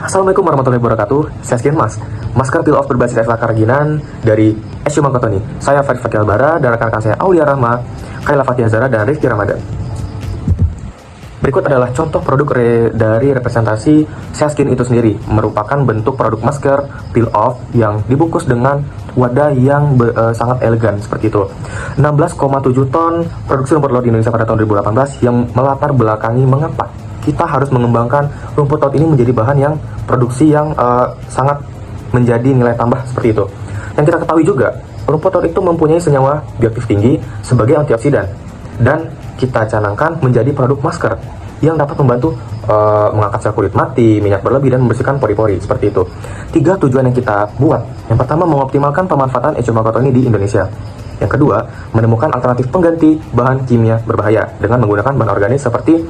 Assalamualaikum warahmatullahi wabarakatuh. Saya Skin Mas, masker peel off berbasis extra kerajinan dari Eshuma Kotoni. Saya Farid Fakil Bara dan rekan-rekan saya Aulia Rahma, Kaila Fatia Zara, dan Rizky Ramadan. Berikut adalah contoh produk dari representasi Skin itu sendiri. Merupakan bentuk produk masker peel off yang dibungkus dengan wadah yang sangat elegan seperti itu. 16,7 ton produksi rumput laut di Indonesia pada tahun 2018 yang melatar belakangi mengapa kita harus mengembangkan rumput laut ini menjadi bahan yang produksi yang sangat menjadi nilai tambah seperti itu. Yang kita ketahui juga, rumput laut itu mempunyai senyawa bioaktif tinggi sebagai antioksidan dan kita canangkan menjadi produk masker yang dapat membantu mengangkat sel kulit mati, minyak berlebih, dan membersihkan pori-pori seperti itu. 3 tujuan yang kita buat. Yang pertama, mengoptimalkan pemanfaatan Eshuma Kotoni di Indonesia. Yang kedua, menemukan alternatif pengganti bahan kimia berbahaya dengan menggunakan bahan organik seperti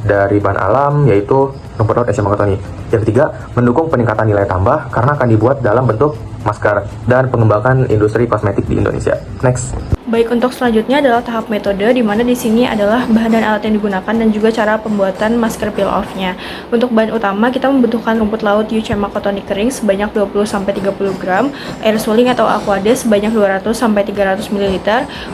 dari bahan alam, yaitu rumput laut Eshuma Kotoni. Yang ketiga, mendukung peningkatan nilai tambah karena akan dibuat dalam bentuk masker dan pengembangan industri kosmetik di Indonesia. Next. Baik, untuk selanjutnya adalah tahap metode, di mana di sini adalah bahan dan alat yang digunakan dan juga cara pembuatan masker peel off-nya. Untuk bahan utama, kita membutuhkan rumput laut Eshuma Kotoni kering sebanyak 20-30 gram, air suling atau aquades sebanyak 200-300 ml.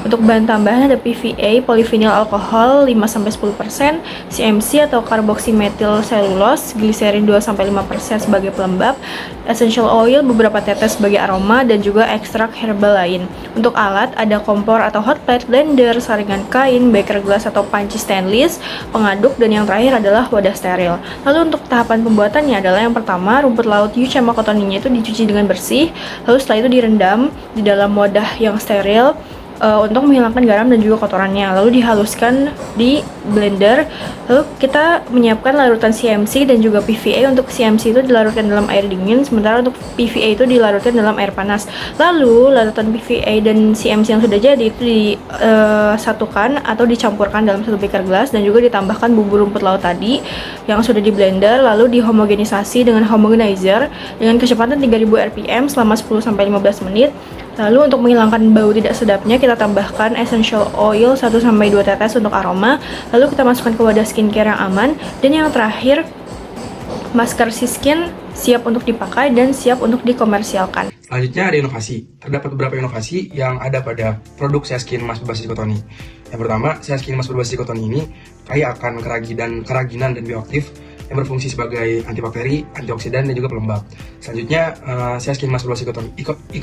Untuk bahan tambahan ada PVA, polyvinyl alkohol 5-10%, CMC atau karboksimetil selulose, gliserin 2-5% sebagai pelembab, essential oil beberapa tetes sebagai aroma, dan juga ekstrak herbal lain. Untuk alat ada kompor atau hot plate, blender, saringan kain, beker gelas atau panci stainless, pengaduk, dan yang terakhir adalah wadah steril. Lalu untuk tahapan pembuatannya adalah yang pertama, rumput laut Eshuma Kotoninya itu dicuci dengan bersih, lalu setelah itu direndam di dalam wadah yang steril untuk menghilangkan garam dan juga kotorannya, lalu dihaluskan di blender. Lalu kita menyiapkan larutan CMC dan juga PVA. Untuk CMC itu dilarutkan dalam air dingin, sementara untuk PVA itu dilarutkan dalam air panas. Lalu larutan PVA dan CMC yang sudah jadi itu disatukan atau dicampurkan dalam satu beker gelas dan juga ditambahkan bumbu rumput laut tadi yang sudah di blender, lalu dihomogenisasi dengan homogenizer dengan kecepatan 3000 rpm selama 10-15 menit. Lalu untuk menghilangkan bau tidak sedapnya, kita tambahkan essential oil 1-2 tetes untuk aroma. Lalu kita masukkan ke wadah skincare yang aman. Dan yang terakhir, masker Skin siap untuk dipakai dan siap untuk dikomersialkan. Selanjutnya ada inovasi. Terdapat beberapa inovasi yang ada pada produk Skin Mas berbasis Kotoni. Yang pertama, Skin Mas berbasis Kotoni ini kaya akan keraginan dan bioaktif yang berfungsi sebagai antibakteri, antioksidan, dan juga pelembab. Selanjutnya, Skin Mas berbasis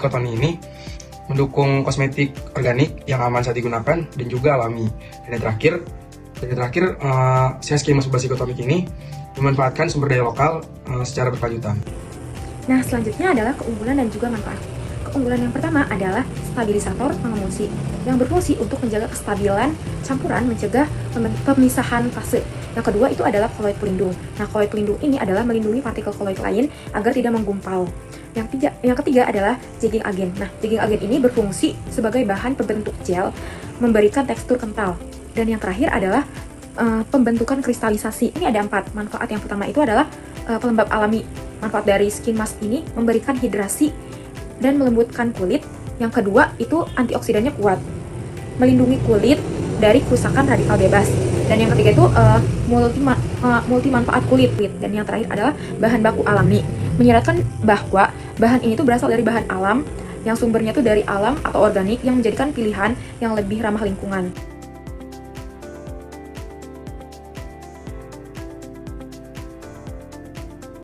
Kotoni ini mendukung kosmetik organik yang aman saat digunakan dan juga alami. Dan yang terakhir, Skin Mas berbasis Kotoni ini memanfaatkan sumber daya lokal secara berkelanjutan. Nah, selanjutnya adalah keunggulan dan juga manfaat. Keunggulan yang pertama adalah stabilisator pengemulsi yang berfungsi untuk menjaga kestabilan campuran, mencegah pemisahan fase. Yang kedua itu adalah koloid pelindung. Nah, koloid pelindung ini adalah melindungi partikel koloid lain agar tidak menggumpal. Yang ketiga adalah jegging agen. Nah, jegging agen ini berfungsi sebagai bahan pembentuk gel, memberikan tekstur kental. Dan yang terakhir adalah pembentukan kristalisasi. Ini ada 4 manfaat. Yang pertama itu adalah pelembab alami. Manfaat dari Skin Mask ini memberikan hidrasi dan melembutkan kulit. Yang kedua itu antioksidannya kuat, melindungi kulit dari kerusakan radikal bebas. Dan yang ketiga itu multi manfaat kulit. Dan yang terakhir adalah bahan baku alami, menyeratkan bahwa bahan ini tuh berasal dari bahan alam yang sumbernya tuh dari alam atau organik yang menjadikan pilihan yang lebih ramah lingkungan.